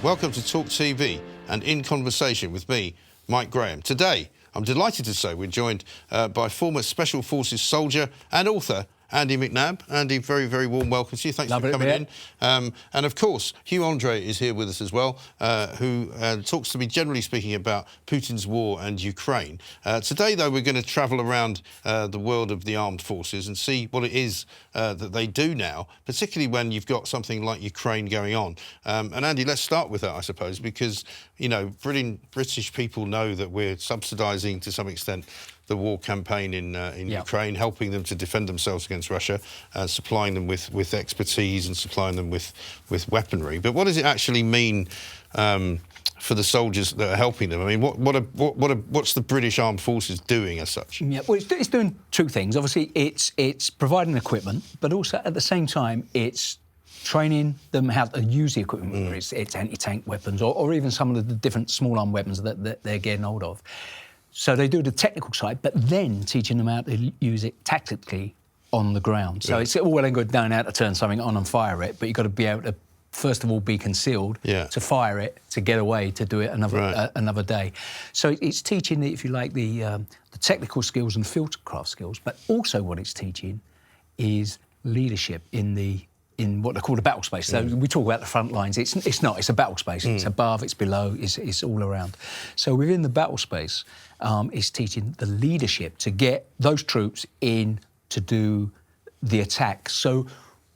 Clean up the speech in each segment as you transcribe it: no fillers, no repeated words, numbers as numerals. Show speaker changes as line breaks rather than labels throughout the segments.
Welcome to Talk TV and In Conversation with me, Mike Graham. Today, I'm delighted to say we're joined by former Special Forces soldier and author Andy McNab. Andy, very, very warm welcome to you. Thanks for coming in. And of course, Hugh Andre is here with us as well, who talks to me, generally speaking, about Putin's war and Ukraine. Today, though, we're going to travel around the world of the armed forces and see what it is that they do now, particularly when you've got something like Ukraine going on. And Andy, let's start with that, I suppose, because, you know, British people know that we're subsidising, to some extent, the war campaign in Ukraine, helping them to defend themselves against Russia, supplying them with expertise and supplying them with weaponry. But what does it actually mean for the soldiers that are helping them? I mean, what's the British Armed Forces doing as such?
Yeah, well, it's doing two things. Obviously, it's providing equipment, but also at the same time, it's training them how to use the equipment, whether it's anti-tank weapons or even some of the different small arm weapons that they're getting hold of. So they do the technical side, but then teaching them how to use it tactically on the ground. So it's all well and good knowing how to turn something on and fire it, but you've got to be able to, first of all, be concealed, to fire it, to get away, to do it another day. So it's teaching, if you like, the technical skills and fieldcraft skills, but also what it's teaching is leadership in what they call the battle space. So we talk about the front lines. It's not. It's a battle space. It's above. It's below. It's all around. So within the battle space, it's teaching the leadership to get those troops in to do the attack. So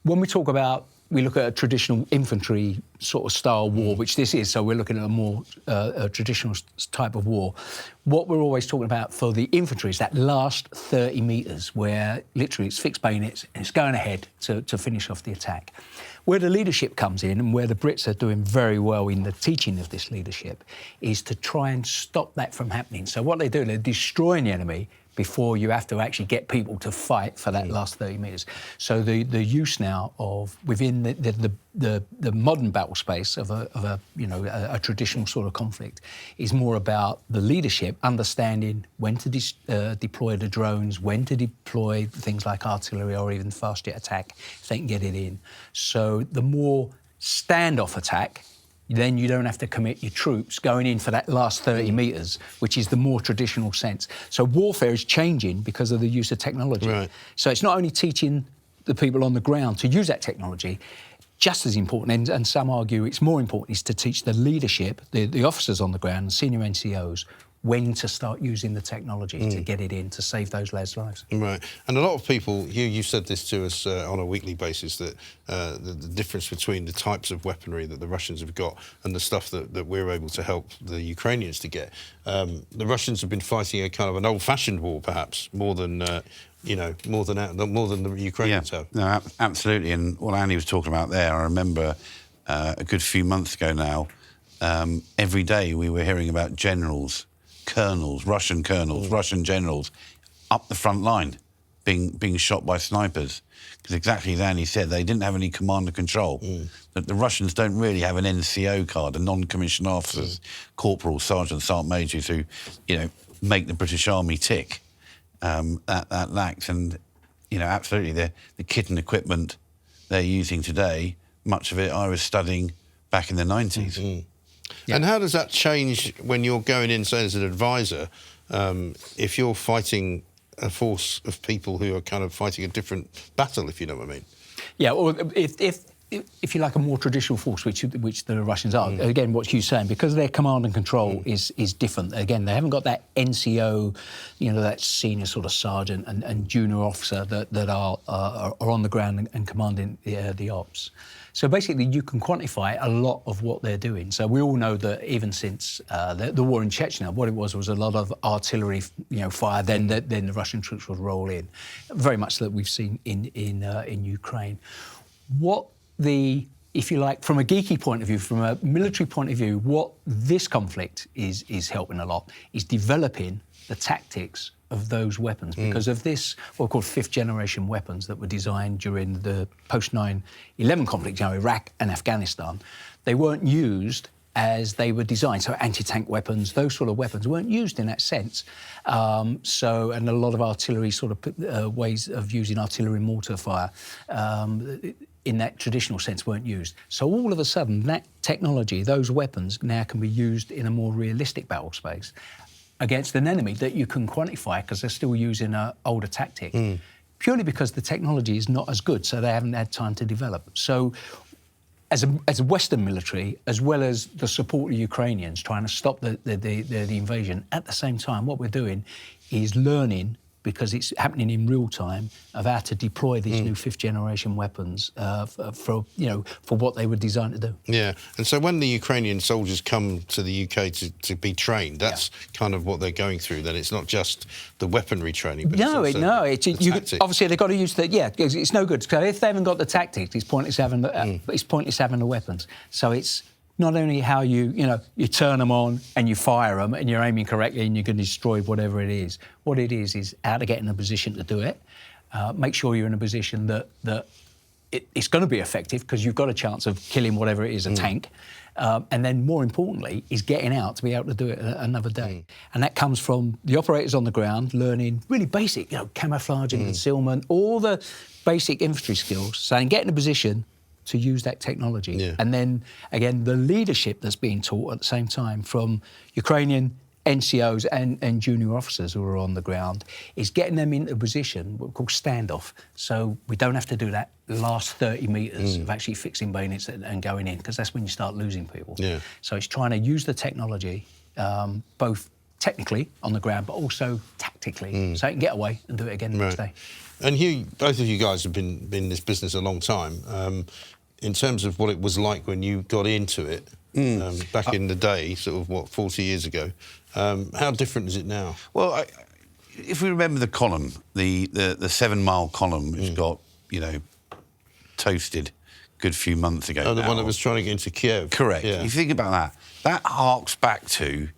when we talk about, we look at a traditional infantry sort of style war, which this is, so we're looking at a more traditional type of war. What we're always talking about for the infantry is that last 30 metres where literally it's fixed bayonets and it's going ahead to finish off the attack. Where the leadership comes in and where the Brits are doing very well in the teaching of this leadership is to try and stop that from happening. So what they do, they're destroying the enemy before you have to actually get people to fight for that last 30 metres. So the use now of within the modern battle space of a traditional sort of conflict is more about the leadership understanding when to deploy the drones, when to deploy things like artillery or even fast jet attack if they can get it in. So the more standoff attack, then you don't have to commit your troops going in for that last 30 metres, which is the more traditional sense. So warfare is changing because of the use of technology. Right. So it's not only teaching the people on the ground to use that technology, just as important, and some argue it's more important, is to teach the leadership, the officers on the ground, the senior NCOs, when to start using the technology to get it in, to save those lads' lives. Right.
And a lot of people, you said this to us on a weekly basis, that the difference between the types of weaponry that the Russians have got and the stuff that we're able to help the Ukrainians to get. The Russians have been fighting a kind of an old-fashioned war, perhaps, more than the Ukrainians have.
No, absolutely. And what Andy was talking about there, I remember a good few months ago now, every day we were hearing about generals, colonels, Russian generals, up the front line, being shot by snipers. Because exactly as Andy said, they didn't have any command and control. The Russians don't really have an NCO card, a non-commissioned officers, corporals, sergeants, sergeant majors who, make the British Army tick. That lacks, and absolutely the kit and equipment they're using today, much of it I was studying back in the 90s.
Yeah. And how does that change when you're going in, say, as an advisor, if you're fighting a force of people who are kind of fighting a different battle, if you know what I mean? Yeah,
or if you like a more traditional force, which the Russians are, again, what Hugh's saying, because their command and control is different. Again, they haven't got that NCO, that senior sort of sergeant and junior officer that are on the ground and commanding the ops. So basically, you can quantify a lot of what they're doing. So we all know that even since the war in Chechnya, what it was a lot of artillery, fire. Then the Russian troops would roll in, very much that we've seen in Ukraine. If you like, from a geeky point of view, from a military point of view, what this conflict is helping a lot is developing the tactics of those weapons, because of this, what we call fifth-generation weapons that were designed during the post-9/11 conflict, Iraq and Afghanistan. They weren't used as they were designed. So anti-tank weapons, those sort of weapons weren't used in that sense. And a lot of artillery sort of ways of using artillery mortar fire. in that traditional sense, weren't used. So all of a sudden, that technology, those weapons, now can be used in a more realistic battle space against an enemy that you can quantify because they're still using an older tactic, purely because the technology is not as good, so they haven't had time to develop. So as a Western military, as well as the support of Ukrainians trying to stop the invasion, at the same time, what we're doing is learning, because it's happening in real time, of how to deploy these new fifth-generation weapons for what they were designed to do.
Yeah, and so when the Ukrainian soldiers come to the UK to be trained, that's kind of what they're going through. Then it's not just the weaponry training, but
obviously they've got to use it's no good. So if they haven't got the tactics, it's pointless having the weapons. So it's not only how you turn them on and you fire them and you're aiming correctly and you can destroy whatever it is. What it is how to get in a position to do it. Make sure you're in a position that it's going to be effective because you've got a chance of killing whatever it is, a tank. And then more importantly is getting out to be able to do it another day. And that comes from the operators on the ground learning really basic, camouflage and concealment, all the basic infantry skills. So in getting a position to use that technology.
Yeah.
And then, again, the leadership that's being taught at the same time from Ukrainian NCOs and junior officers who are on the ground is getting them into a position what we call standoff. So we don't have to do that last 30 metres of actually fixing bayonets and going in, because that's when you start losing people.
Yeah.
So it's trying to use the technology, both technically on the ground, but also tactically, so it can get away and do it again the next day.
And Hugh, both of you guys have been in this business a long time. In terms of what it was like when you got into it, back in the day, 40 years ago, how different is it now?
Well, if we remember the column, the 7 mile column, which got, toasted a good few months ago.
Oh, the one that was trying to get into Kiev.
Correct.
Yeah.
You think about that. That harks back to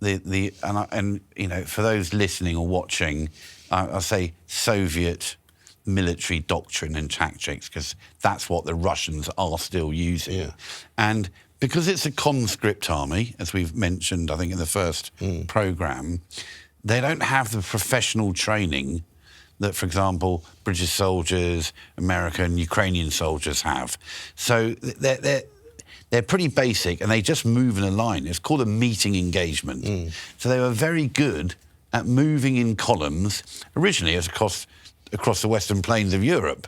for those listening or watching, I'll say Soviet military doctrine and tactics, because that's what the Russians are still using.
Yeah.
And because it's a conscript army, as we've mentioned, I think, in the first programme, they don't have the professional training that, for example, British soldiers, American, Ukrainian soldiers have. So they're pretty basic, and they just move in a line. It's called a meeting engagement. So they were very good at moving in columns, originally across the western plains of Europe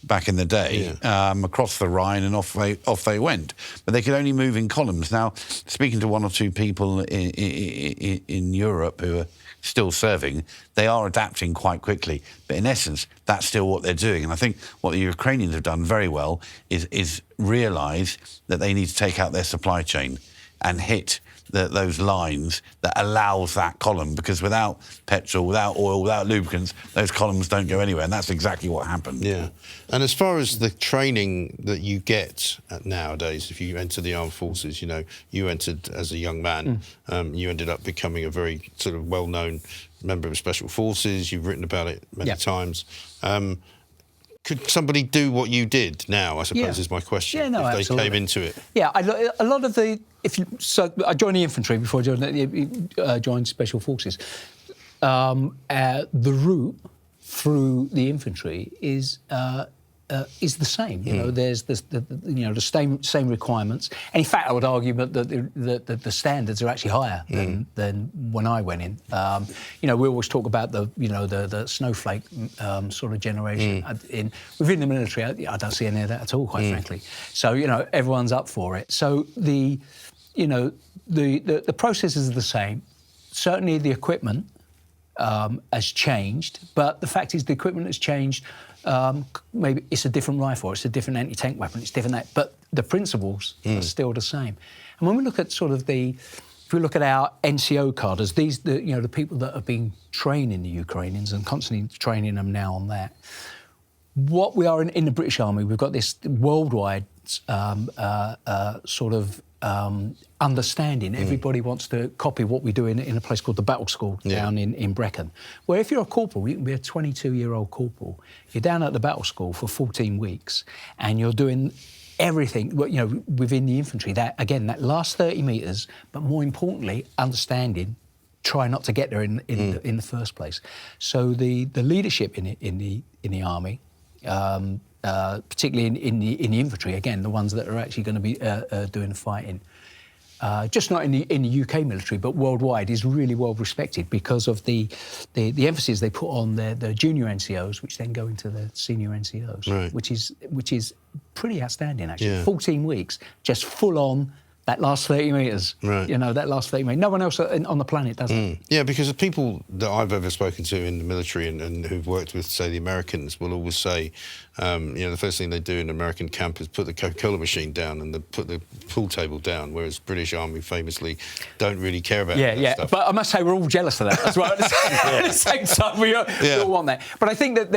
back in the day, across the Rhine, and off they went. But they could only move in columns. Now, speaking to one or two people in Europe who are still serving, they are adapting quite quickly. But in essence, that's still what they're doing. And I think what the Ukrainians have done very well is realise that they need to take out their supply chain and hit those lines that allows that column, because without petrol, without oil, without lubricants, those columns don't go anywhere, and that's exactly what happened.
Yeah. And as far as the training that you get nowadays, if you enter the armed forces, you entered as a young man, you ended up becoming a very sort of well-known member of Special Forces, you've written about it many times. Could somebody do what you did now, I suppose, is my question, if they
absolutely
came into it?
Yeah, a lot of the... So I joined the infantry before I joined Special Forces. The route through the infantry is the same. There's the same requirements. And in fact, I would argue that the standards are actually higher than when I went in. We always talk about the snowflake sort of generation. Within the military, I don't see any of that at all, quite frankly. So everyone's up for it. So the processes are the same. Certainly, the equipment has changed, but the fact is the equipment has changed. Maybe it's a different rifle, it's a different anti-tank weapon, it's different but the principles are still the same. And when we look at if we look at our NCO cadres, the people that have been training the Ukrainians and constantly training them now on that, what we are in the British Army, we've got this worldwide understanding. Everybody wants to copy what we do in a place called the Battle School down in Brecon, where if you're a corporal, you can be a 22-year-old corporal. You're down at the Battle School for 14 weeks, and you're doing everything, within the infantry. That last 30 metres, but more importantly, understanding. Try not to get there in the first place. So the leadership in the army. particularly in the infantry. Again, the ones that are actually going to be doing the fighting. Just not in the UK military, but worldwide, is really well respected because of the emphasis they put on the junior NCOs, which then go into the senior NCOs,
right.
which is pretty outstanding actually.
Yeah.
14 weeks, just full on. That last 30 metres,
right.
that last 30 metres. No one else on the planet does it.
Yeah, because the people that I've ever spoken to in the military and who've worked with, say, the Americans will always say, the first thing they do in an American camp is put the Coca-Cola machine down and put the pool table down, whereas British Army famously don't really care about that stuff.
But I must say we're all jealous of that as well. At the same time, we all want that. But I think that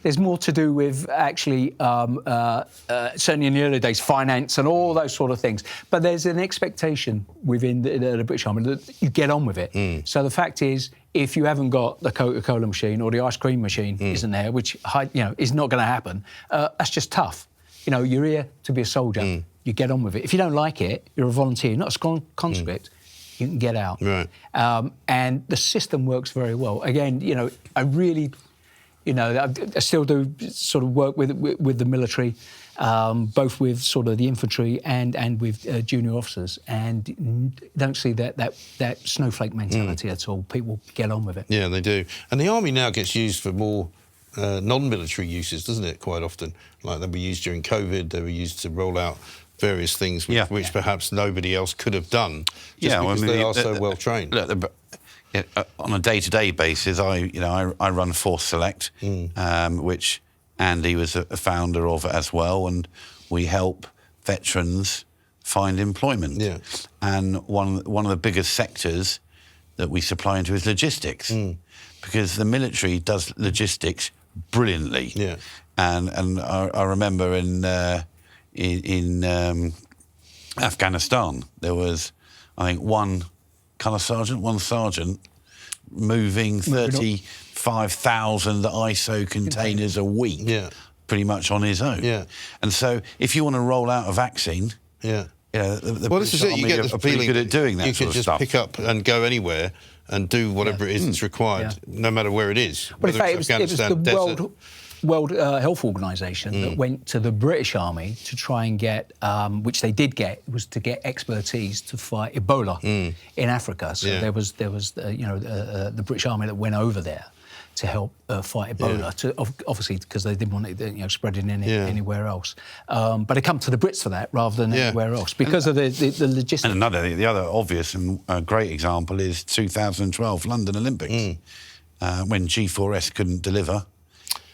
there's more to do with actually, certainly in the early days, finance and all those sort of things. But there's an expectation within the British Army that you get on with it. So the fact is, if you haven't got the Coca-Cola machine or the ice cream machine isn't there, which is not going to happen, that's just tough. You're here to be a soldier. You get on with it. If you don't like it, you're a volunteer, not a conscript. You can get out.
Right.
And the system works very well. Again, I really... I still do sort of work with the military, both with sort of the infantry and with junior officers, and don't see that snowflake mentality at all. People get on with it.
Yeah, they do. And the army now gets used for more non-military uses, doesn't it, quite often? Like they were used during COVID, they were used to roll out various things which perhaps nobody else could have done, because they are so well trained.
On a day-to-day basis, I run Force Select, which Andy was a founder of as well, and we help veterans find employment.
Yeah. And
one of the biggest sectors that we supply into is logistics, because the military does logistics brilliantly.
Yeah.
And I remember in Afghanistan there was, I think, one sergeant moving 35,000 ISO containers a week, pretty much on his own. Yeah. And so if you want to roll out a vaccine, the British Army are pretty good at doing that sort of stuff.
You can just pick up and go anywhere and do whatever it is that's required, no matter where it is.
But in fact, it was the World Health Organization that went to the British Army to try and get, which they did get, was to get expertise to fight Ebola in Africa. So there was the British Army that went over there to help fight Ebola, obviously because they didn't want it spreading anywhere else. But it come to the Brits for that rather than anywhere else because of the logistics.
And the other obvious and great example is 2012 London Olympics, when G4S couldn't deliver.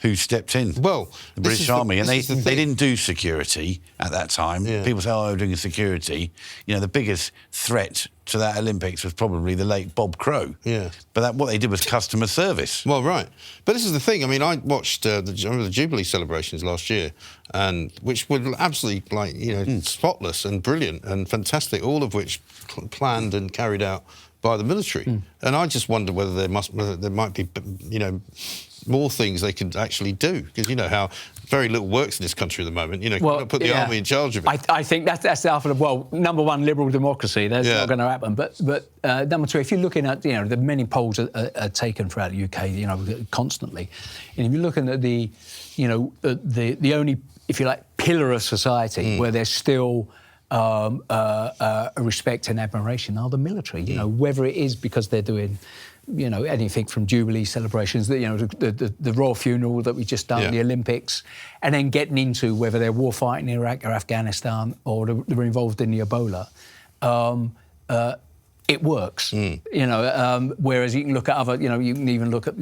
Who stepped in? Well, the British Army, and they didn't do security at that time. Yeah. People say, "Oh, doing security." The biggest threat to that Olympics was probably the late Bob Crow. Yeah. But what they did was customer service.
Well, right. But this is the thing. I mean, I watched the Jubilee celebrations last year, and which were absolutely spotless and brilliant and fantastic. All of which planned and carried out by the military. And I just wonder whether there might be, more things they could actually do, because you know how very little works in this country at the moment. Put the army in charge of it.
I think that's the alpha of, number one, liberal democracy. That's not going to happen. But number two, if you're looking at the many polls are taken throughout the UK, constantly, and if you're looking at the only, if you like, pillar of society where there's still respect and admiration are the military. Whether it is because they're doing anything from Jubilee celebrations, the royal funeral that we just done, the Olympics, and then getting into whether they're war fighting in Iraq or Afghanistan or they're involved in the Ebola. It works, whereas you can look at other, you can even look at,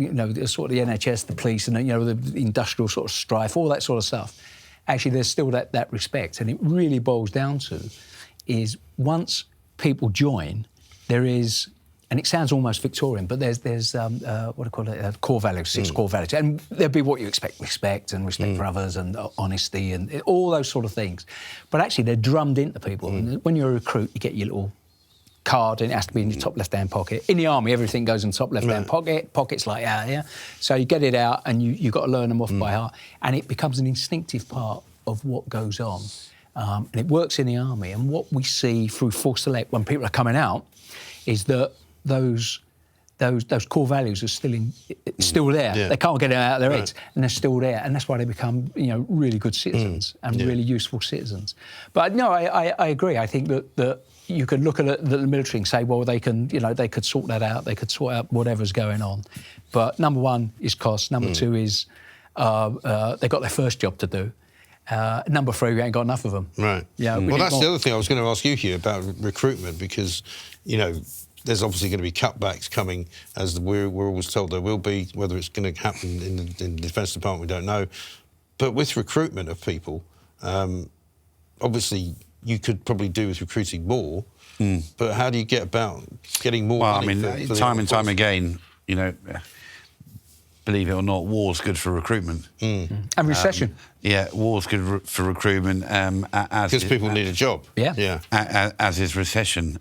sort of the NHS, the police, and, the industrial sort of strife, all that sort of stuff. Actually, there's still that respect. And it really boils down to is once people join, there is, and it sounds almost Victorian, but there's what do you call it, core values, 6 core values. And there'll be what you expect, respect for others and honesty and all those sort of things. But actually, they're drummed into people. And when you're a recruit, you get your little card, and it has to be in your top left-hand pocket. In the army, everything goes in the top left-hand pocket. Pockets like so you get it out, and you've got to learn them off by heart, and it becomes an instinctive part of what goes on. And it works in the army. And what we see through Force Select when people are coming out is that those those core values are still there.
Yeah.
They can't get it out of their heads, and they're still there, and that's why they become really good citizens and really useful citizens. But no, I agree. I think that you could look at the military and say, well, they could sort that out. They could sort out whatever's going on. But number one is cost. Number two is they've got their first job to do. Number three, we ain't got enough of them.
Right.
Yeah.
Well, that's the other thing I was going to ask you, Hugh, about recruitment, because, there's obviously going to be cutbacks coming, as we're always told there will be. Whether it's going to happen in the Defence Department, we don't know. But with recruitment of people, obviously you could probably do with recruiting more. But how do you get about getting more money?
Well, I mean, time and time again, believe it or not, war's good for recruitment.
And recession.
War's good for recruitment.
Because people need a job.
Yeah.
As is recession.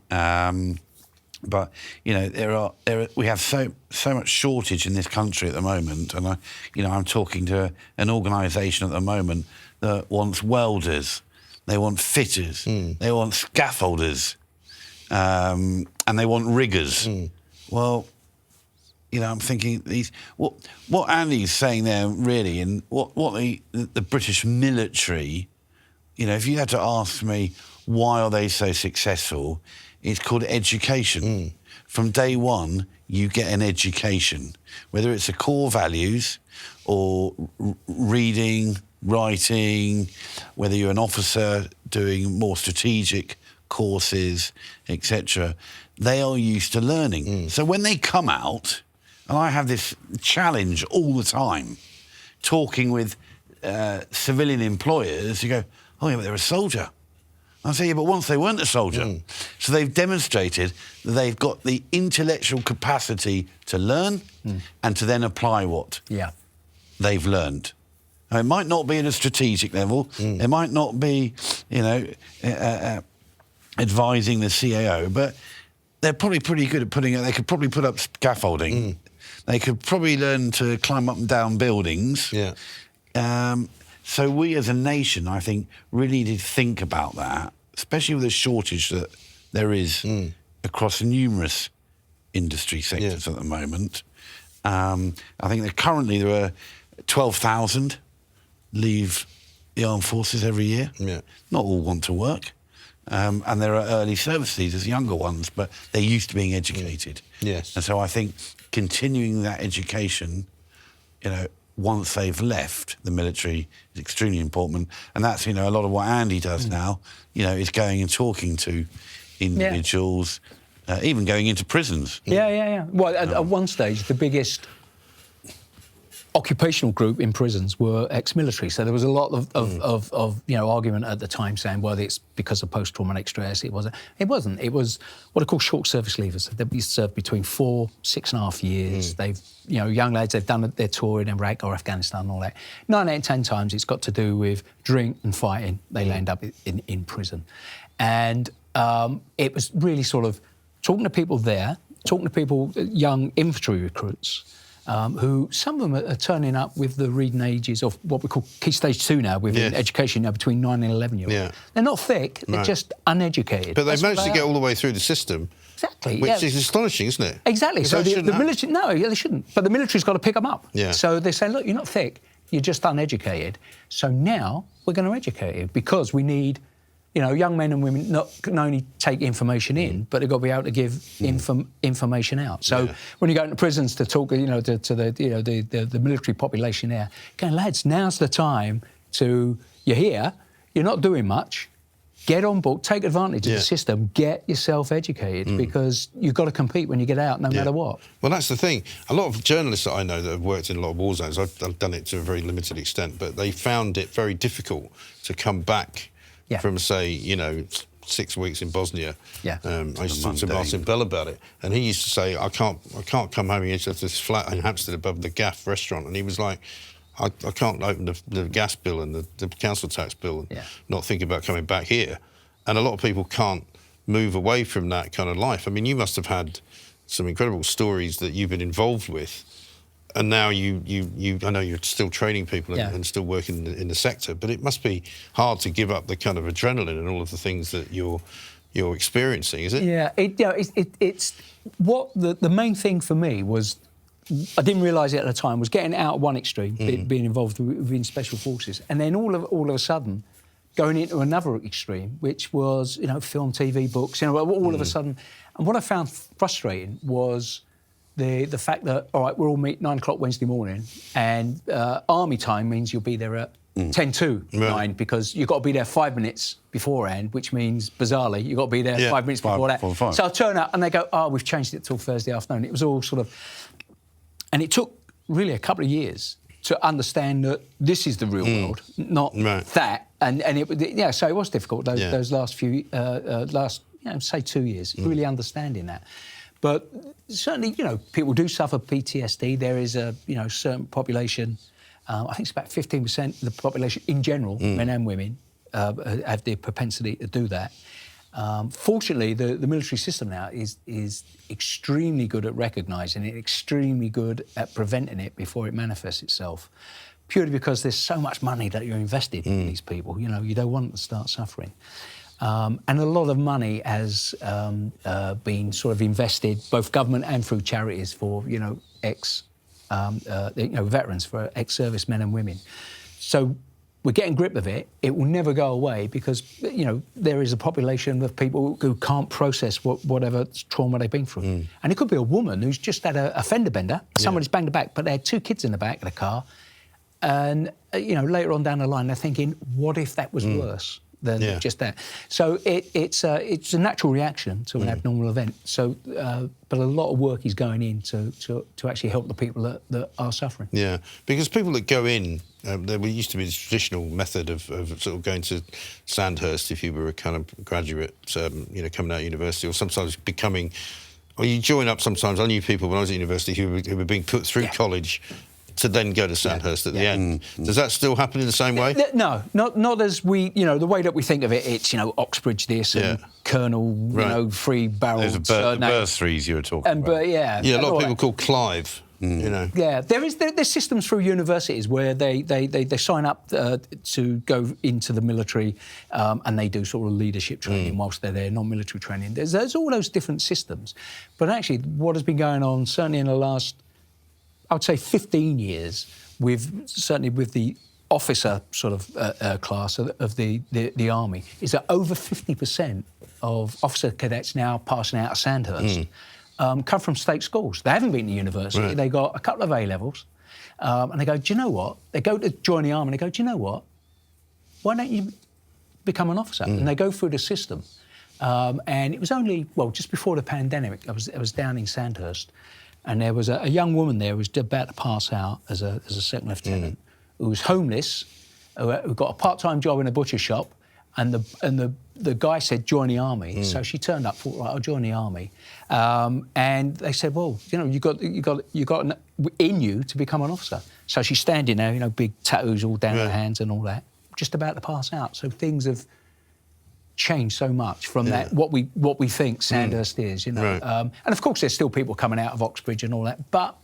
But we have so much shortage in this country at the moment, and I'm talking to an organisation at the moment that wants welders, they want fitters, they want scaffolders, and they want riggers. Well, I'm thinking what Andy's saying there really, and what the British military, if you had to ask me why are they so successful, it's called education. From day one, you get an education, whether it's the core values or reading, writing, whether you're an officer doing more strategic courses, etc. They are used to learning. So when they come out, and I have this challenge all the time, talking with civilian employers, you go, oh yeah, but they're a soldier. I say, yeah, but once they weren't a soldier. So they've demonstrated that they've got the intellectual capacity to learn and to then apply what they've learned. Now, it might not be at a strategic level. It might not be, advising the CAO, but they're probably pretty good at they could probably put up scaffolding. They could probably learn to climb up and down buildings. So we as a nation, I think, really need to think about that, especially with the shortage that there is across numerous industry sectors at the moment. I think that currently there are 12,000 leave the armed forces every year. Not all want to work. And there are early service leaders, younger ones, but they're used to being educated. And so I think continuing that education, once they've left the military is extremely important. And that's, a lot of what Andy does now, is going and talking to individuals, even going into prisons.
Well, at one stage, the biggest occupational group in prisons were ex-military. So there was a lot of argument at the time saying, well, it's because of post-traumatic stress. It wasn't. It was what are called short service leavers. They've served between 6.5 years. They've, young lads, they've done their tour in Iraq or Afghanistan and all that. 9 out of 10 times it's got to do with drink and fighting. They land up in prison. And it was really sort of talking to people there, talking to people, young infantry recruits, who some of them are turning up with the reading ages of what we call Key Stage 2 now, within education now, between 9 and 11-year-olds. They're not thick, they're just uneducated.
But they've managed to get all the way through the system.
Exactly.
Which is astonishing, isn't it?
Exactly. So the military... No, they shouldn't. But the military's got to pick them up. So they're saying, look, you're not thick, you're just uneducated. So now we're going to educate you because we need... young men and women not only take information in, but they've got to be able to give information out. So when you go into prisons to talk, to the military population there, going, lads, now's the time you're here, you're not doing much, get on board, take advantage of the system, get yourself educated because you've got to compete when you get out, no matter what.
Well, that's the thing. A lot of journalists that I know that have worked in a lot of war zones, I've done it to a very limited extent, but they found it very difficult to come back from, say, 6 weeks in Bosnia. I used to talk to Martin Bell about it, and he used to say, I can't come home. He used to have this flat in Hampstead above the Gaff restaurant, and he was like, I can't open the gas bill and the council tax bill and not think about coming back here. And a lot of people can't move away from that kind of life. I mean, you must have had some incredible stories that you've been involved with. And now I know you're still training people and still working in the sector, but it must be hard to give up the kind of adrenaline and all of the things that you're you're experiencing, is it?
Yeah, it's what the main thing for me was. I didn't realise it at the time. Was getting out of one extreme, being involved within special forces, and then all of a sudden, going into another extreme, which was film, TV, books. All of a sudden, and what I found frustrating was the fact that all right, we're all meet 9 o'clock Wednesday morning, and army time means you'll be there at 10 to 9 because you've got to be there 5 minutes beforehand, which means bizarrely you've got to be there 5 minutes before that. So I turn up and they go, "Oh, we've changed it till Thursday afternoon." It was all sort of. And it took really a couple of years to understand that this is the real world, not that. And so it was difficult those last few, say 2 years, really understanding that. But certainly, people do suffer PTSD. There is a, certain population, I think it's about 15% of the population in general, men and women, have the propensity to do that. Fortunately, the military system now is extremely good at recognising it, extremely good at preventing it before it manifests itself, purely because there's so much money that you're invested in these people. You don't want them to start suffering. And a lot of money has been sort of invested, both government and through charities, for veterans, for ex-service men and women. So we're getting grip of it. It will never go away because, there is a population of people who can't process whatever trauma they've been through. And it could be a woman who's just had a fender bender, somebody's banged her back, but they had 2 kids in the back of the car. And, later on down the line, they're thinking, what if that was worse than just that? So it's a natural reaction to an abnormal event. So, but a lot of work is going in to actually help the people that are suffering. Yeah,
because people that go in, there used to be this traditional method of sort of going to Sandhurst if you were a kind of graduate, coming out of university, or sometimes becoming, or you join up sometimes. I knew people when I was at university who were being put through college to then go to Sandhurst at the end. Does that still happen in the same way?
No, not as we, the way that we think of it. It's, Oxbridge this and Colonel, free barrels.
There's the bursaries you were talking about.
Yeah,
a lot of people call Clive.
Yeah, there's systems through universities where they sign up to go into the military and they do sort of leadership training whilst they're there, non-military training. There's all those different systems. But actually, what has been going on, certainly in the last, I would say 15 years, certainly with the officer sort of class of the Army, is that over 50% of officer cadets now passing out of Sandhurst come from state schools. They haven't been to university. They got a couple of A-levels. And they go, do you know what? They go to join the Army and they go, do you know what? Why don't you become an officer? And they go through the system. And it was only, just before the pandemic, I was down in Sandhurst, and there was a young woman there who was about to pass out as a second lieutenant, who was homeless, who got a part-time job in a butcher shop, and the guy said, join the Army. So she turned up, thought, right, I'll join the Army. And they said, well, you got in you to become an officer. So she's standing there, big tattoos all down her hands and all that, just about to pass out. So things have changed so much from that, what we think Sandhurst is, And of course, there's still people coming out of Oxbridge and all that, but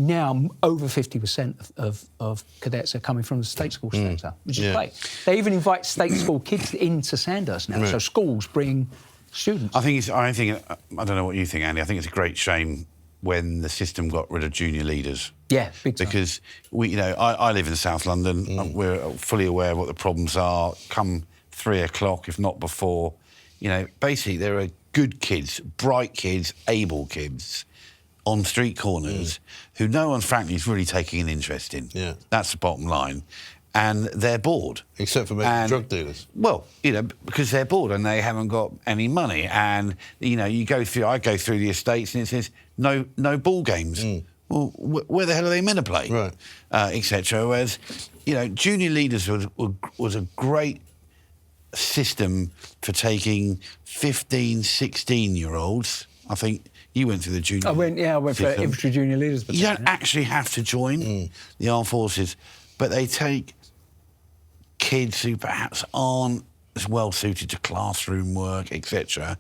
now over 50% of cadets are coming from the state school sector, which is great. They even invite state school kids into Sandhurst now, so schools bring students.
I don't know what you think, Andy. I think it's a great shame when the system got rid of junior leaders.
Yeah, big time.
Because I live in South London. We're fully aware of what the problems are. Come 3 o'clock, if not before, basically there are good kids, bright kids, able kids on street corners who no one, frankly, is really taking an interest in. Yeah. That's the bottom line. And they're bored.
Except for maybe drug dealers.
Well, because they're bored and they haven't got any money. And, I go through the estates and it says, no ball games. Well, where the hell are they meant to play?
Right.
Etc. Whereas, junior leaders was a great system for taking 15, 16-year-olds. I think you went through the junior.
I went for infantry junior leaders.
You don't actually have to join the armed forces, but they take kids who perhaps aren't as well suited to classroom work, etc.,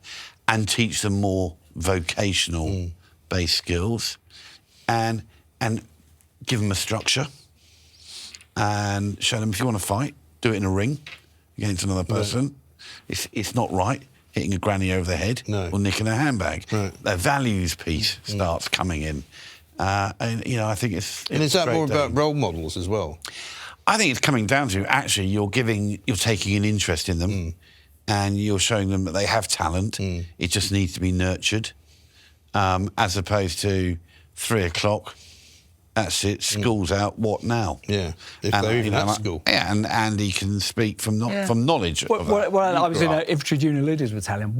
and teach them more vocational-based skills, and give them a structure, and show them if you want to fight, do it in a ring against another person. It's not right. hitting a granny over the head or nicking a handbag.
Right.
Their values piece starts coming in. And, you know, I think it's
And is that more about role models as well?
I think it's coming down to, actually, you're taking an interest in them and you're showing them that they have talent. It just needs to be nurtured, as opposed to 3 o'clock, that's it, school's out, what now?
Yeah, if they're even at school.
Yeah, and Andy can speak from knowledge of that.
Well, I was in an infantry junior leaders battalion.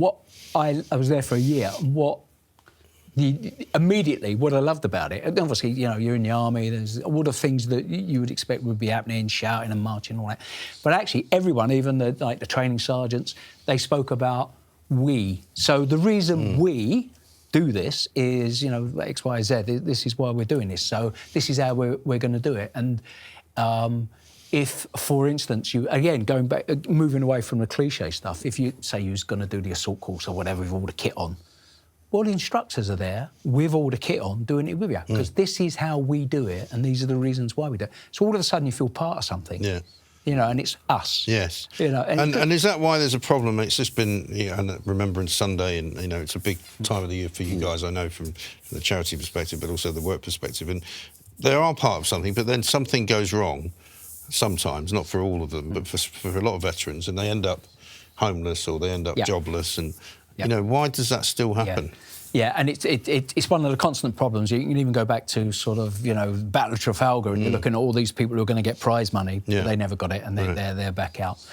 I was there for a year, and immediately what I loved about it, and obviously, you know, you're in the army, there's all the things that you would expect would be happening, shouting and marching and all that. But actually everyone, even the training sergeants, they spoke about we. So the reason we do this is, you know, X, Y, Z, this is why we're doing this. So this is how we're going to do it. And if, for instance, you, again, going back, moving away from the cliche stuff, if you say you was going to do the assault course or whatever with all the kit on, well, the instructors are there with all the kit on doing it with you, because this is how we do it and these are the reasons why we do it. So all of a sudden you feel part of something. Yeah. You know, and it's us.
Yes.
You know,
and is that why there's a problem? It's just been, you know, Remembrance Sunday, and, you know, it's a big time of the year for you guys, I know, from the charity perspective, but also the work perspective. And they are part of something, but then something goes wrong sometimes, not for all of them, but for a lot of veterans, and they end up homeless or they end up jobless. And, you know, why does that still happen?
Yeah, and it's one of the constant problems. You can even go back to sort of, you know, Battle of Trafalgar, and you're looking at all these people who are going to get prize money, but they never got it, and they're back out.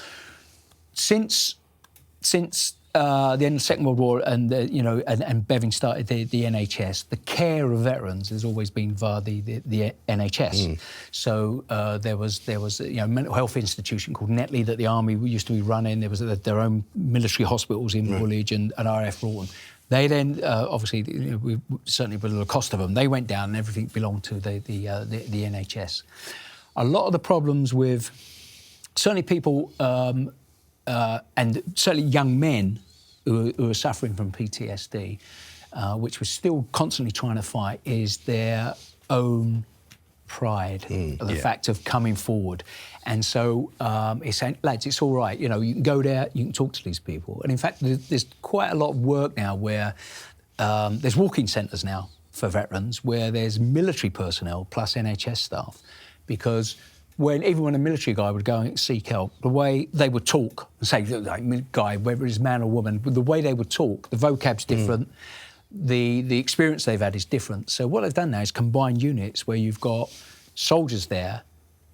Since the end of the Second World War, and you know, and Bevin started the NHS, the care of veterans has always been via the NHS. So there was you know, a mental health institution called Netley that the Army used to be running. There was their own military hospitals in Woolwich and RAF Rawdon. They then, obviously, you know, certainly with the cost of them, they went down and everything belonged to the NHS. A lot of the problems with certainly people and certainly young men who are suffering from PTSD, which we're still constantly trying to fight, is their own pride of the fact of coming forward. And so it's saying, lads, it's all right, you know, you can go there, you can talk to these people. And in fact, there's quite a lot of work now where there's walk-in centres now for veterans where there's military personnel plus NHS staff, because even when a military guy would go and seek help, the way they would talk, say, like, guy, whether it's man or woman, the way they would talk, the vocab's different, the experience they've had is different. So what they've done now is combine units where you've got soldiers there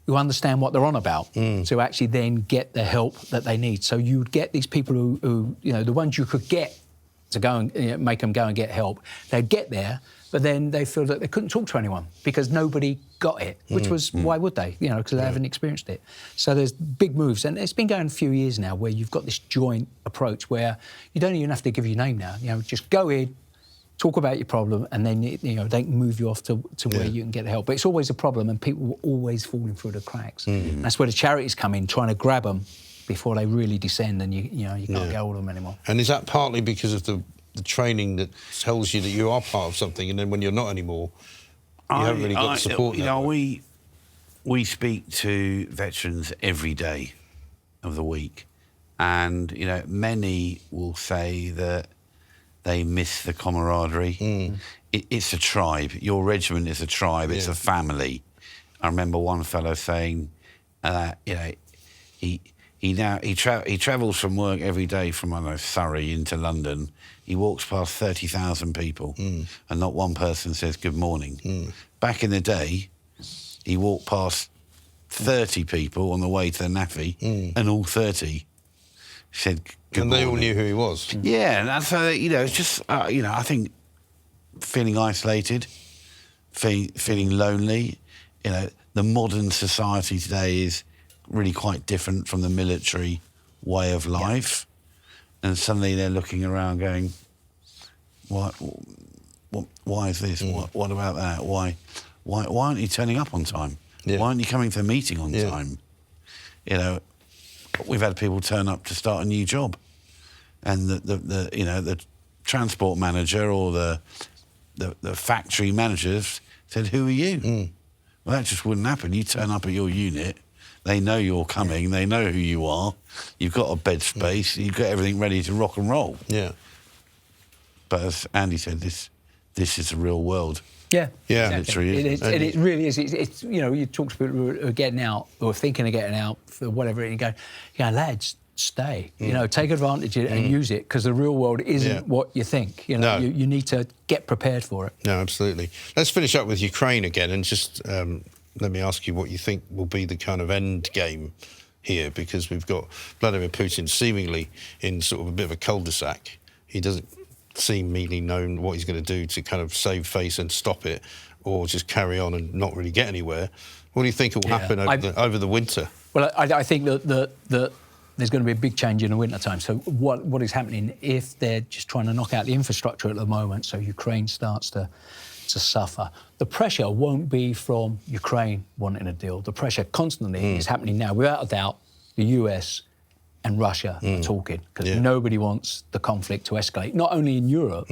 who understand what they're on about to actually then get the help that they need. So you would get these people who you know, the ones you could get to go and, you know, make them go and get help, they'd get there, but then they feel that they couldn't talk to anyone because nobody got it, which was, why would they? You know, because they haven't experienced it. So there's big moves, and it's been going a few years now where you've got this joint approach where you don't even have to give your name now. You know, just go in, talk about your problem, and then, you know, they can move you off to where you can get help. But it's always a problem, and people are always falling through the cracks. That's where the charities come in, trying to grab them before they really descend, and you know, you can't get hold of them anymore.
And is that partly because of the training that tells you that you are part of something, and then when you're not anymore, you haven't really got the support?
You know, we speak to veterans every day of the week, and, you know, many will say that they miss the camaraderie. It's a tribe. Your regiment is a tribe. It's a family. I remember one fellow saying, you know, he travels from work every day from, I don't know, Surrey into London. He walks past 30,000 people, and not one person says good morning. Back in the day, he walked past 30 people on the way to the NAFI, and all 30 said good morning.
And they all knew who he was.
Yeah, and that's how, you know, it's just, you know, I think feeling isolated, feeling lonely, you know, the modern society today is really quite different from the military way of life. And suddenly they're looking around going, why is this? What about that? Why aren't you turning up on time? Why aren't you coming to the meeting on time? You know, we've had people turn up to start a new job, and the you know, the transport manager or the factory managers said, "Who are you?" Well, that just wouldn't happen. You turn up at your unit, They know you're coming. They know who you are. You've got a bed space. You've got everything ready to rock and roll.
Yeah.
But as Andy said, this is the real world.
Yeah,
yeah,
exactly.
Literally,
It really is. It's you know, you talk to people who are getting out or thinking of getting out for whatever, and you go, lads, stay. You know, take advantage of it and use it, because the real world isn't what you think. You know, you need to get prepared for it.
No, absolutely. Let's finish up with Ukraine again, and just let me ask you what you think will be the kind of end game here, because we've got Vladimir Putin seemingly in sort of a bit of a cul-de-sac. He doesn't seem really known what he's going to do to kind of save face and stop it, or just carry on and not really get anywhere. What do you think will happen over the winter?
Well, I think that there's going to be a big change in the winter time. So what is happening if they're just trying to knock out the infrastructure at the moment, so Ukraine starts to suffer? The pressure won't be from Ukraine wanting a deal. The pressure constantly is happening now. Without a doubt, the US and Russia are talking, because nobody wants the conflict to escalate, not only in Europe,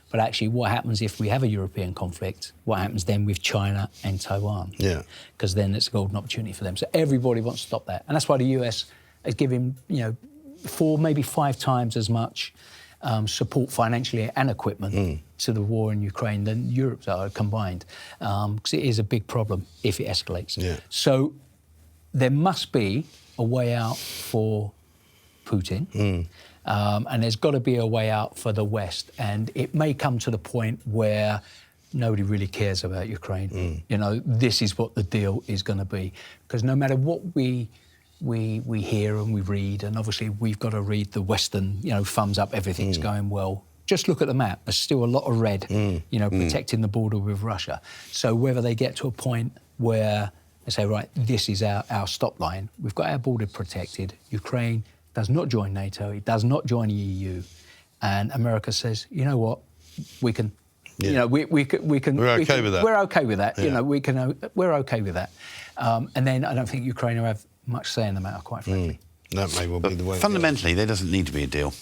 but actually what happens if we have a European conflict? What happens then with China and Taiwan?
Yeah.
Because then it's a golden opportunity for them. So everybody wants to stop that. And that's why the US is giving, 4, maybe 5 times as much support financially and equipment to the war in Ukraine than Europe's are combined, because it is a big problem if it escalates.
Yeah.
So there must be a way out for Putin, and there's got to be a way out for the West. And it may come to the point where nobody really cares about Ukraine. This is what the deal is going to be, because no matter what we hear and we read, and obviously we've got to read the Western, thumbs up, everything's going well. Just look at the map. There's still a lot of red, protecting the border with Russia. So whether they get to a point where they say, right, this is our stop line, we've got our border protected, Ukraine does not join NATO, it does not join the EU, and America says, you know what, we can, we can.
We're okay with that.
We're okay with that.
Yeah.
We're okay with that. And then I don't think Ukraine will have much say in the matter, quite frankly.
That may well be the way.
Fundamentally, there doesn't need to be a deal,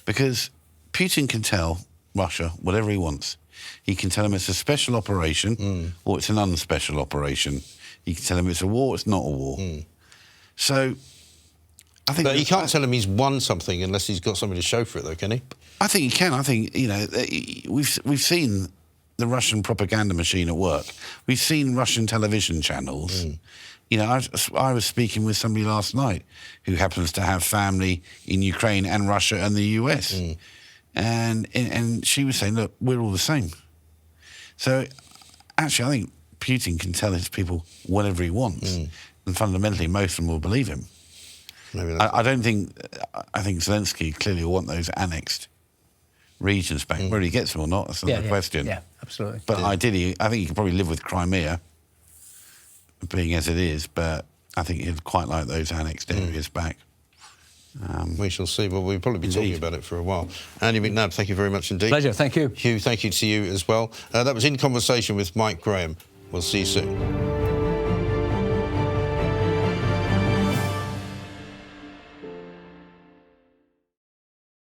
because Putin can tell Russia whatever he wants. He can tell them it's a special operation or it's an unspecial operation. He can tell them it's a war, it's not a war. So I think...
But he can't tell him he's won something unless he's got something to show for it, though, can he?
I think he can. I think, we've seen the Russian propaganda machine at work. We've seen Russian television channels. I was speaking with somebody last night who happens to have family in Ukraine and Russia and the US. And she was saying, look, we're all the same. So actually, I think Putin can tell his people whatever he wants. And fundamentally, most of them will believe him.
Maybe
I think Zelensky clearly will want those annexed regions back. Whether he gets them or not, that's another question.
Yeah, absolutely.
But ideally, I think he could probably live with Crimea, being as it is, but I think he'd quite like those annexed areas back.
We shall see. Well, we'll probably be talking about it for a while. Andy McNab, thank you very much indeed.
Pleasure, thank you.
Hugh, thank you to you as well. That was In Conversation with Mike Graham. We'll see you soon.